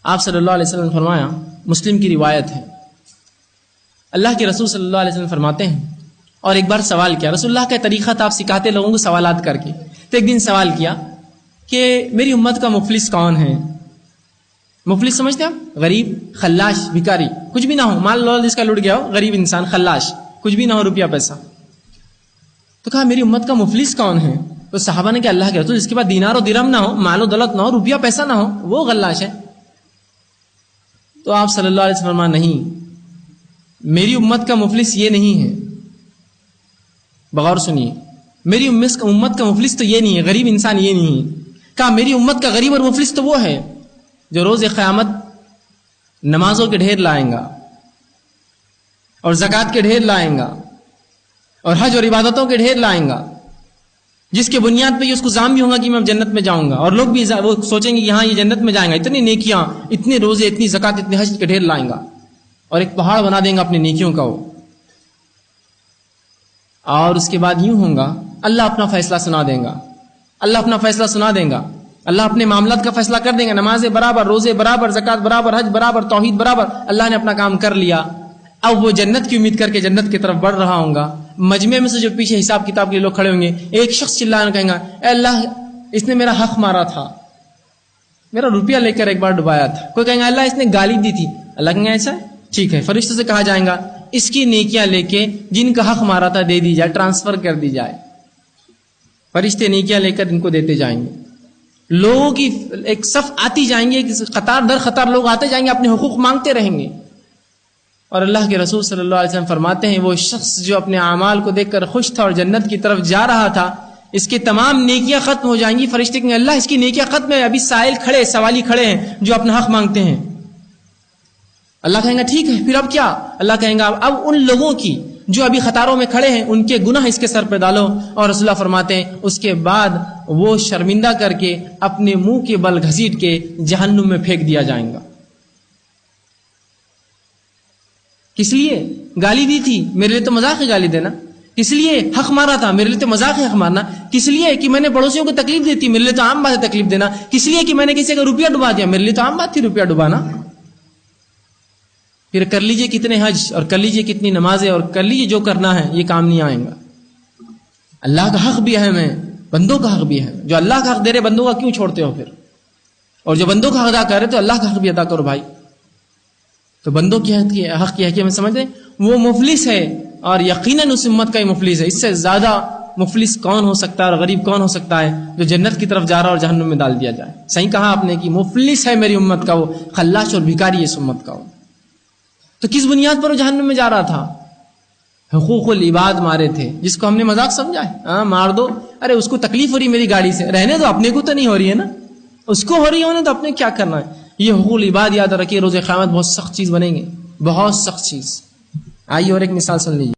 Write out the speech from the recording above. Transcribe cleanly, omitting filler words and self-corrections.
آپ صلی اللہ علیہ وسلم نے فرمایا، مسلم کی روایت ہے، اللہ کے رسول صلی اللہ علیہ وسلم فرماتے ہیں، اور ایک بار سوال کیا، رسول اللہ کا طریقہ تھا آپ سکھاتے لوگوں کو سوالات کر کے، تو ایک دن سوال کیا کہ میری امت کا مفلس کون ہے؟ مفلس سمجھتے ہیں آپ؟ غریب، خلاش، بھکاری، کچھ بھی نہ ہو، مال لول جس کا لٹ گیا ہو، غریب انسان، خلاش، کچھ بھی نہ ہو، روپیہ پیسہ. تو کہا میری امت کا مفلس کون ہے؟ تو صحابہ نے کہ اللہ کے رسول جس کے بعد دینار و درہم نہ ہو، مال و دولت نہ ہو، روپیہ پیسہ نہ ہو، وہ خلاش ہے. تو آپ صلی اللہ علیہ وسلم فرمایا نہیں، میری امت کا مفلس یہ نہیں ہے. بغور سنیے، میری امت کا مفلس تو یہ نہیں ہے، غریب انسان یہ نہیں ہے. کہا میری امت کا غریب اور مفلس تو وہ ہے جو روز قیامت نمازوں کے ڈھیر لائیں گا اور زکوٰۃ کے ڈھیر لائیں گا اور حج اور عبادتوں کے ڈھیر لائیں گا، جس کے بنیاد پہ یہ اس کو زام بھی ہوگا کہ میں جنت میں جاؤں گا، اور لوگ بھی وہ سوچیں گے کہ ہاں یہ جنت میں جائیں گا، اتنی نیکیاں، اتنے روزے، اتنی زکوٰۃ، اتنے حج کے ڈھیر لائیں گا، اور ایک پہاڑ بنا دیں گا اپنی نیکیوں کا وہ. اور اس کے بعد یوں ہوگا، اللہ اپنا فیصلہ سنا دیں گا، اللہ اپنا فیصلہ سنا دیں گا، اللہ اپنے معاملات کا فیصلہ کر دیں گا، نمازیں برابر، روزے برابر، زکوٰۃ برابر، حج برابر، توحید برابر، اللہ نے اپنا کام کر لیا. اب وہ جنت کی امید کر کے جنت کی طرف بڑھ رہا ہوں گا. مجمع میں سے جو پیچھے حساب کتاب کے لوگ کھڑے ہوں گے، ایک شخص چلانا کہیں گا، اے اللہ اس نے میرا حق مارا تھا، میرا روپیہ لے کر ایک بار ڈبایا تھا. کوئی کہیں گا اللہ اس نے گالی دی تھی، اللہ کہیں گا ایسا ہے، ٹھیک ہے. فرشتوں سے کہا جائے گا اس کی نیکیاں لے کے جن کا حق مارا تھا دے دی جائے، ٹرانسفر کر دی جائے. فرشتے نیکیاں لے کر ان کو دیتے جائیں گے. لوگوں کی ایک صف آتی جائیں گے، قطار در قطار لوگ آتے جائیں گے، اپنے حقوق مانگتے رہیں گے. اور اللہ کے رسول صلی اللہ علیہ وسلم فرماتے ہیں وہ شخص جو اپنے اعمال کو دیکھ کر خوش تھا اور جنت کی طرف جا رہا تھا، اس کی تمام نیکیاں ختم ہو جائیں گی. فرشتے کہیں گے اللہ اس کی نیکیاں ختم ہے، ابھی سائل کھڑے، سوالی کھڑے ہیں جو اپنا حق مانگتے ہیں. اللہ کہیں گا ٹھیک ہے پھر اب کیا؟ اللہ کہیں گا اب ان لوگوں کی جو ابھی قطاروں میں کھڑے ہیں ان کے گناہ اس کے سر پہ ڈالو. اور رسول اللہ فرماتے ہیں اس کے بعد وہ شرمندہ کر کے اپنے منہ کے بل گھسیٹ کے جہنم میں پھینک دیا جائے گا. کس لیے گالی دی تھی؟ میرے لیے تو مذاق ہے گالی دینا. کس لیے حق مارا تھا؟ میرے لیے تو مذاق ہے حق مارنا. کس لیے کہ میں نے پڑوسیوں کو تکلیف دی تھی؟ میرے لیے تو عام بات ہے تکلیف دینا. کس لیے کہ میں نے کسی کا روپیہ ڈبا دیا؟ میرے لیے تو عام بات تھی روپیہ ڈبانا. پھر کر لیجئے کتنے حج اور کر لیجئے کتنی نمازیں اور کر لیجئے جو کرنا ہے، یہ کام نہیں آئیں گا. اللہ کا حق بھی اہم ہے، بندوں کا حق بھی ہے. جو اللہ کا حق دے رہے بندوں کا کیوں چھوڑتے ہو پھر؟ اور جو بندوں کا حق ادا کر رہے تو اللہ کا حق بھی ادا کرو بھائی. تو بندوں کی حق کی حقیقت میں سمجھ لیں وہ مفلس ہے، اور یقیناً اس امت کا ہی مفلس ہے. اس سے زیادہ مفلس کون ہو سکتا ہے اور غریب کون ہو سکتا ہے جو جنت کی طرف جا رہا اور جہنم میں ڈال دیا جائے. صحیح کہا آپ نے کہ مفلس ہے میری امت کا وہ، خلاش اور بھکاری اس امت کا وہ. تو کس بنیاد پر وہ جہنم میں جا رہا تھا؟ حقوق العباد مارے تھے، جس کو ہم نے مذاق سمجھا ہے. ہاں مار دو، ارے اس کو تکلیف ہو رہی میری گاڑی سے، رہنے دو، اپنے کو تو نہیں ہو رہی ہے نا، اس کو ہو رہی ہے تو اپنے کیا کرنا ہے. یہ حقوق العباد یاد رکھیے، روز قیامت بہت سخت چیز بنیں گے، بہت سخت چیز. آئیے اور ایک مثال سن لیجیے.